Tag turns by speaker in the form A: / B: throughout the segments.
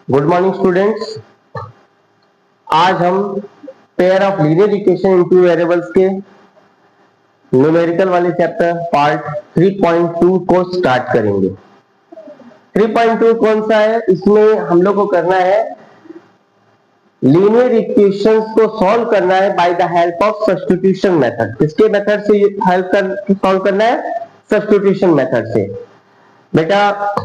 A: Good morning students. आज हम pair of linear equation into variables के न्यूमेरिकल वाले चैप्टर पार्ट 3.2 को स्टार्ट करेंगे। 3.2 कौन सा है? इसमें हम लोग को करना है लीनियर इक्वेशंस को सॉल्व करना है by the help of substitution method. किसके मेथड से हेल्प कर सॉल्व करना है? सब्स्टिट्यूशन मेथड से। बेटा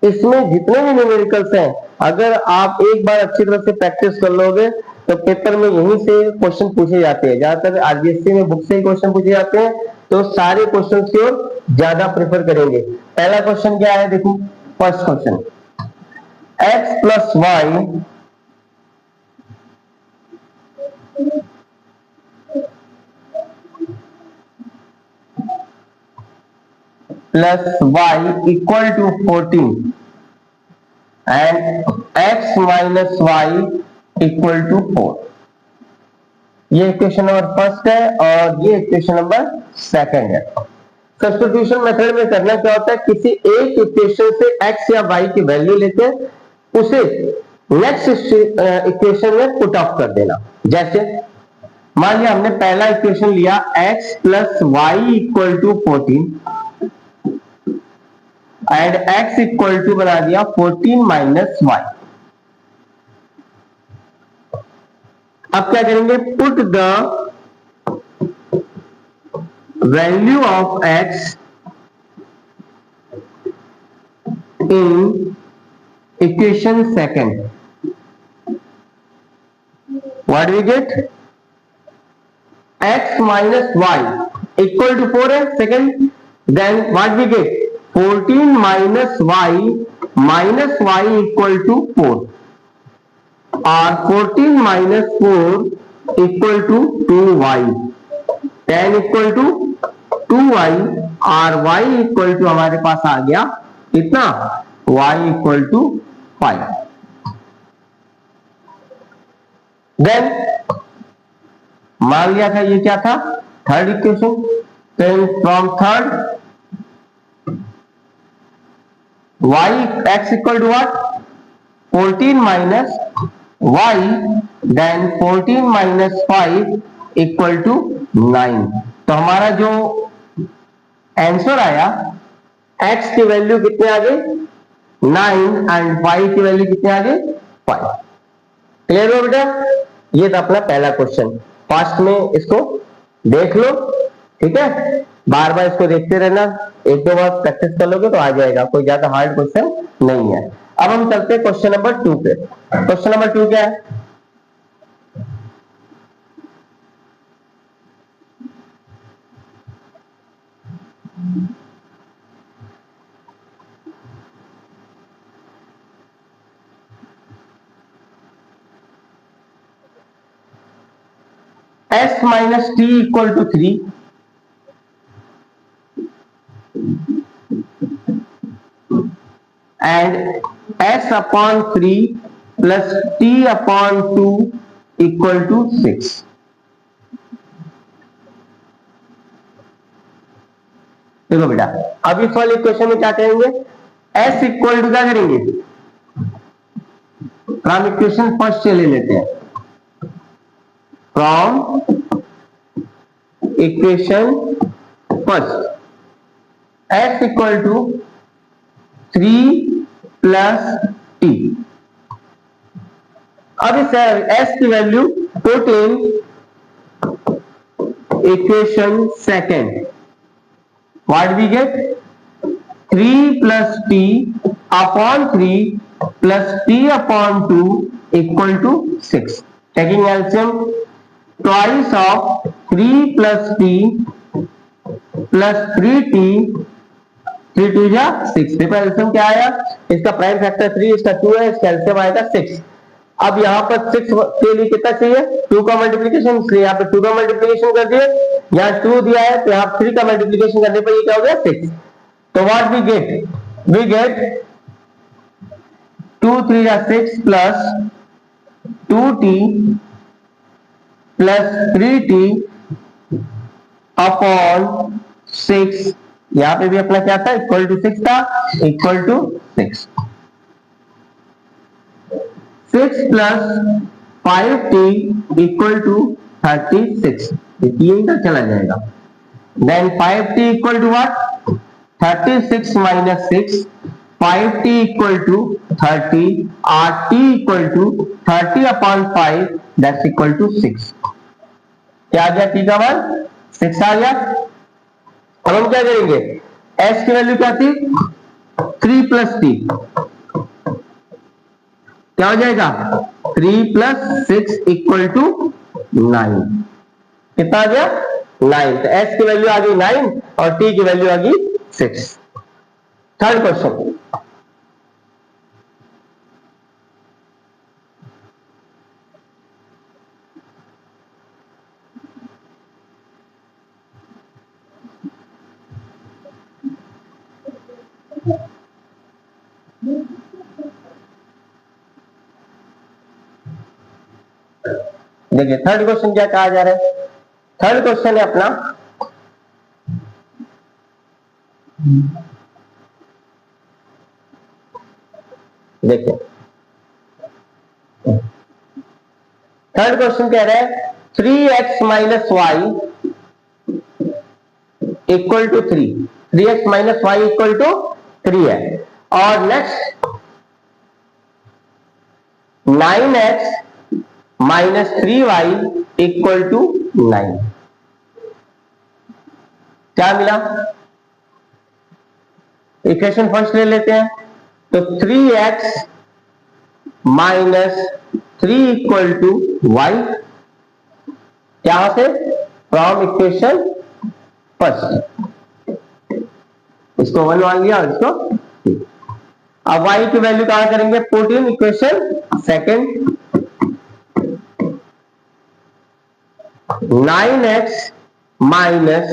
A: इसमें जितने भी न्यूमेरिकल्स हैं, अगर आप एक बार अच्छी तरह से प्रैक्टिस कर लोगे तो पेपर में यहीं से क्वेश्चन पूछे जाते हैं। ज्यादातर आरबीएससी में बुक से ही क्वेश्चन पूछे जाते हैं, तो सारे क्वेश्चन की ओर ज्यादा प्रेफर करेंगे। पहला क्वेश्चन क्या है? देखो first question, x plus y plus y equal to 14 and x minus y equal to 4। ये इक्वेशन नंबर फर्स्ट है और ये इक्वेशन नंबर सेकंड है। सब्स्टिट्यूशन मेथड में करना क्या होता है, किसी एक इक्वेशन से x या y की वैल्यू लेके उसे नेक्स्ट इक्वेशन में पुट ऑफ कर देना। जैसे मान लिया हमने पहला इक्वेशन लिया x plus y equal to 14 and x equal to बना दिया 14 माइनस वाई। अब क्या करेंगे? Put the value of x in equation second. What we get? x minus y equal to 4 है second, then what we get? 14 minus y equal to 4 और 14 minus 4 equal to 2y, 10 equal to 2y और y equal to हमारे पास आ गया कितना? y equal to 5। Then मान लिया था ये क्या था? Third equation. Then from third y x equal to what? 14 minus y, then 14 minus 5 equal to 9। तो हमारा जो आंसर आया, x की वैल्यू कितने आ गई? 9 एंड y की वैल्यू कितने आ गई? 5। क्लियर हो बेटा? ये था अपना पहला क्वेश्चन। फास्ट में इसको देख लो, ठीक है? बार बार इसको देखते रहना, एक दो बार प्रैक्टिस कर लोगे तो आ जाएगा, कोई ज्यादा हार्ड क्वेश्चन नहीं है। अब हम चलते हैं क्वेश्चन नंबर 2 पे। क्वेश्चन नंबर 2 क्या है? s minus t equal to 3 and s upon 3 plus t upon 2 equal to 6। देखो बेटा, अब इस वाले इक्वेशन में क्या करेंगे? s इक्वल टू क्या करेंगे? फ्रॉम इक्वेशन फर्स्ट से ले लेते हैं। From equation first s equal to 3 plus t। अब इस s की value put in equation second. What we get? 3 plus t upon 3 plus t upon 2 equal to 6। Taking LCM, twice of 3 plus t plus 3t, 3 2 जा 6। देखो LCM क्या आया? इसका prime factor 3, इसका 2 है, इसका एलसीएम आएगा 6। अब यहाँ पर 6 के लिए कितना चाहिए? 2 का मल्टीप्लीकेशन, इसलिए यहाँ पे 2 का मल्टीप्लीकेशन कर दिए। यहाँ 2 दिया है तो यहाँ 3 का मल्टीप्लीकेशन करने पर ये क्या हो गया? 6। तो what we get? We get 2 3 जा 6 plus 2t plus 3t upon 6। यहां पे भी अपना क्या था? इक्वल टू 6 था, equal to 6। 6 plus 5t equal to 36, यही तो चला जाएगा। Then 5t equal to what, 36 minus 6, 5t equal to 30 और t equal to 30 upon 5 that's equal to 6। क्या आ गया, t का मान 6 आ गया। अब हम क्या करेंगे, s की वैल्यू क्या थी, 3 प्लस t, क्या हो जाएगा 3 प्लस 6 इक्वल टू 9। कितना आ गया 9। तो s की वैल्यू आ गई 9 और t की वैल्यू आ गई 6। थर्ड क्वेश्चन, देखिए थर्ड क्वेश्चन क्या कहा जा रहा है। थर्ड क्वेश्चन है अपना, देखिए थर्ड क्वेश्चन कह रहा है 3x minus y equal to 3, 3x minus y equal to 3 है। और next 9x minus 3y equal to 9। क्या मिला, इक्वेशन फर्स्ट ले लेते हैं। तो 3x minus 3 equal to y, यहां से फ्रॉम इक्वेशन फर्स्ट, इसको 1 मान लिया और इसको 2। अब y की वैल्यू कहां करेंगे, put in equation second. 9x minus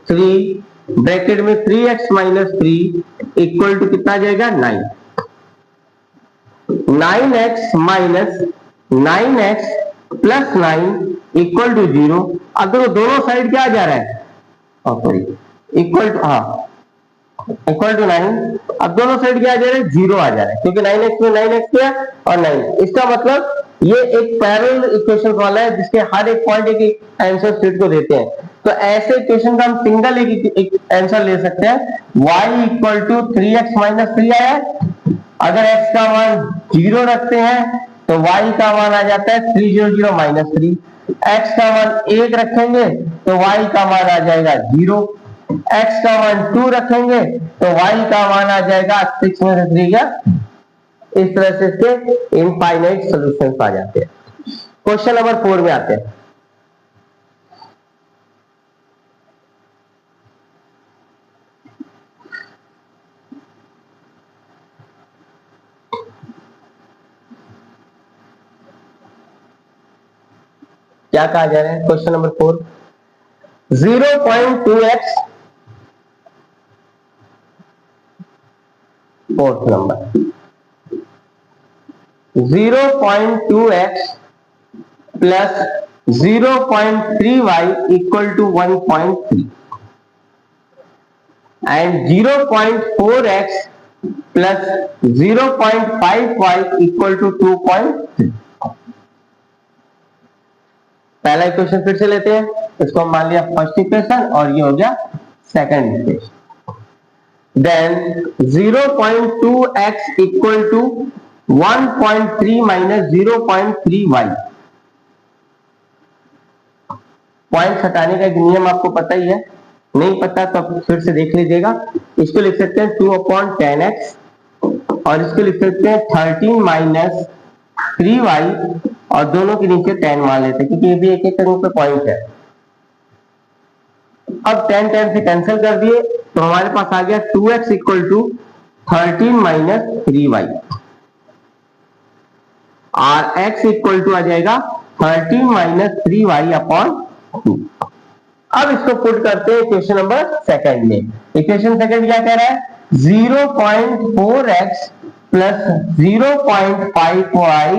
A: 3 bracket में 3x माइनस 3 इक्वल टू कितना आ जाएगा 9। 9x minus 9x plus 9 equal to 0। अब देखो दोनों साइड क्या आ जा रहा है, सॉरी इक्वल टू, हाँ इक्वल टू 9। अब दोनों साइड क्या आ जा रहा है, 0 आ जा रहा है, क्योंकि 9x में 9x किया और 9। इसका मतलब ये एक पैरेलल इक्वेशन वाला है जिसके हर एक पॉइंट एक आंसर स्टेट को देते हैं। तो ऐसे इक्वेशन का हम सिंगल एक आंसर ले सकते हैं। y equal to 3x minus 3 आया है, अगर x का मान 0 रखते हैं तो y का मान आ जाता है 300 माइनस 3। x का मान 1 रखेंगे तो y का मान आ जाएगा 0। x का मान 2 रखेंगे तो y का मान आ जाएगा 6 में से 3 का। इस तरह से इसके इनफाइनाइट सॉल्यूशंस आ जाते हैं। क्वेश्चन नंबर 4 में आते हैं। क्या कहा जा रहा है, question number 4, 0.2x, fourth number 0.2x plus 0.3y equal to 1.3 and 0.4x plus 0.5y equal to 2.3। पहला इक्वेशन फिर से लेते हैं, इसको हम मान लिया फर्स्ट इक्वेशन और ये हो गया second equation. Then 0.2x equal to 1.3 minus 0.3y। Point हटाने का एक नियम आपको पता ही है, नहीं पता तो फिर से देख लीजिएगा। इसको लिख सकते हैं 2/10x और इसको लिख सकते हैं 13 माइनस 3y और दोनों के नीचे 10 मान लेते हैं क्योंकि ये भी एक एक तरह पे पॉइंट है। अब 10 10 से कैंसिल कर दिए तो हमारे पास आ गया 2x equal to 13 minus 3y और x इक्वल टू आ जाएगा 13 माइनस 3y अपॉन 2। अब इसको पुट करते हैं इक्वेशन नंबर सेकंड में। इक्वेशन सेकंड क्या कह रहा है, 0.4x plus 0.5y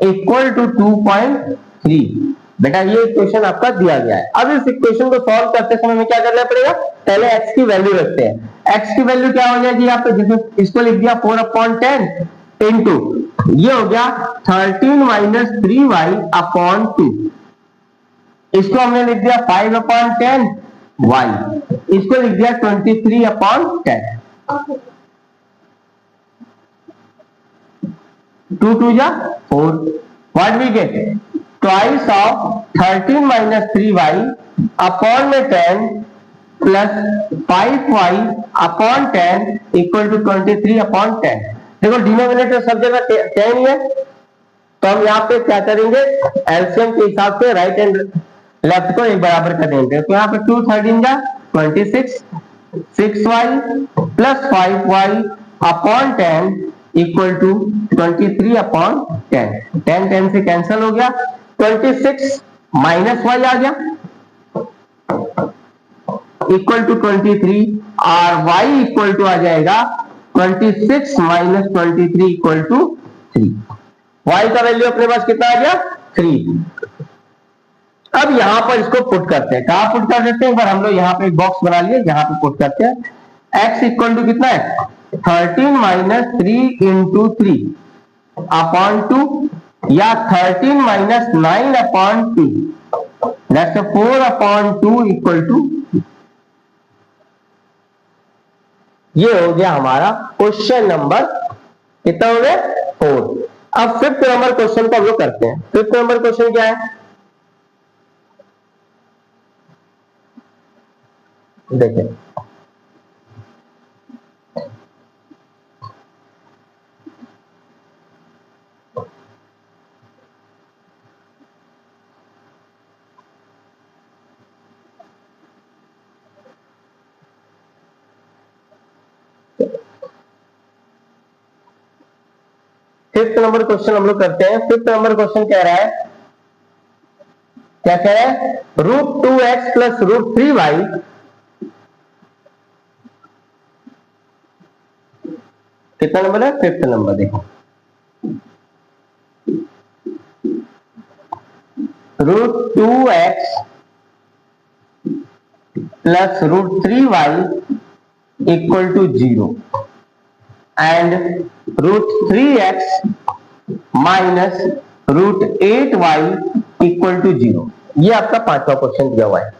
A: equal to 2.3। बेटा ये इक्वेशन आपका दिया गया है। अब इस इक्वेशन को सॉल्व करते समय में क्या करना पड़ेगा, पहले x की वैल्यू रखते हैं। x की वैल्यू क्या हो जाएगी यहाँ पे, जैसे इसको लिख दिया 4/10 इंटू ये हो गया 13 माइनस 3y अपॉन 2। इसको हमने लिख दिया 5 अपॉन 10 y, इसको लिख दिया 23 अपॉन 10। 2 2 जा 4। What we get? Twice of 13 minus 3y upon में 10 plus 5y upon 10 equal to 23 upon 10। देखो डिनोमिनेटर सब जगह 10 ही है, तो हम यहाँ पे क्या करेंगे, एलसीएम के हिसाब से राइट एंड लेफ्ट को एक बराबर कर देंगे। तो यहाँ पे 2 13 जा 26, 6y plus 5y upon 10 equal to 23 upon 10। 10 10 से कैंसिल हो गया, 26 माइनस y आ गया इक्वल टू 23 और y इक्वल टू आ जाएगा 26 माइनस 23 इक्वल टू 3। y का वैल्यू अपने पास कितना आ गया? 3। अब यहां पर इसको पुट करते हैं। कहां पुट कर देते हैं? एक बार हम लोग यहां पे एक बॉक्स बना लिए, यहां पे पुट करते हैं। x इक्वल टू कितना है? 13 माइनस 3 इंटू 3 अपॉन 2 या 13 minus 9 upon 2 that's 4 upon 2 equal to. ये हो गया हमारा क्वेश्चन नंबर कितना हो गया? 4। अब फिफ्थ नंबर क्वेश्चन को हम लोग करते हैं। फिफ्थ नंबर क्वेश्चन क्या है देखें। फिफ्थ नंबर क्वेश्चन हम लोग करते हैं। फिफ्थ नंबर क्वेश्चन कह रहा है, क्या कह रहा है? √2x प्लस √3y कितना नंबर है? Fifth number. देखो √2x plus √3y equal to 0 and √3x minus √8y equal to 0। ये आपका पांचवा क्वेश्चन दिया हुआ है।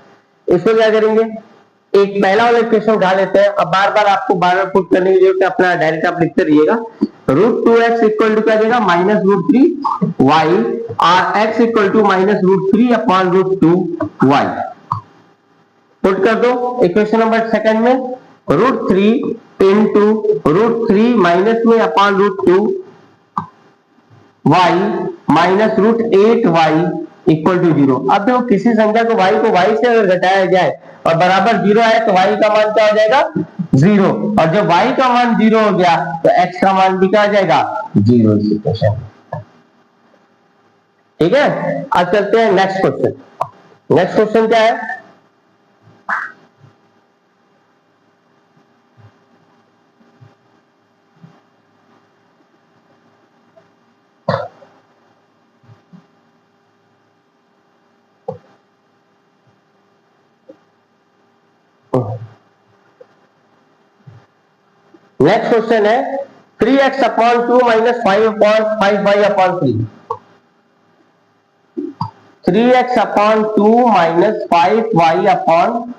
A: इसको क्या करेंगे, एक पहला वाला इक्वेशन उठा लेते हैं। अब बार बार आपको बार बार पुट करने की जरूरत है, अपना डायरेक्ट आप लिखते रहिएगा। √2x इक्वल टू क्या देगा? माइनस √3y और x equal to minus √3 upon √2y। Put कर दो इक्वेशन नंबर सेकंड में। √3 इंटू √3 माइनस में upon √2 y minus √8y equal to 0। अब देखो किसी संख्या को y से अगर घटाया जाए और बराबर 0 आए तो y का मान क्या हो जाएगा? 0। और जब y का मान 0 हो गया तो x का मान भी क्या आ जाएगा? 0 इस इक्वेशन। ठीक है, अब चलते हैं नेक्स्ट क्वेश्चन। नेक्स्ट क्वेश्चन क्या है? नेक्स्ट क्वेश्चन है 3x upon 2 minus 5y upon 3। 3x upon 2 minus 5y upon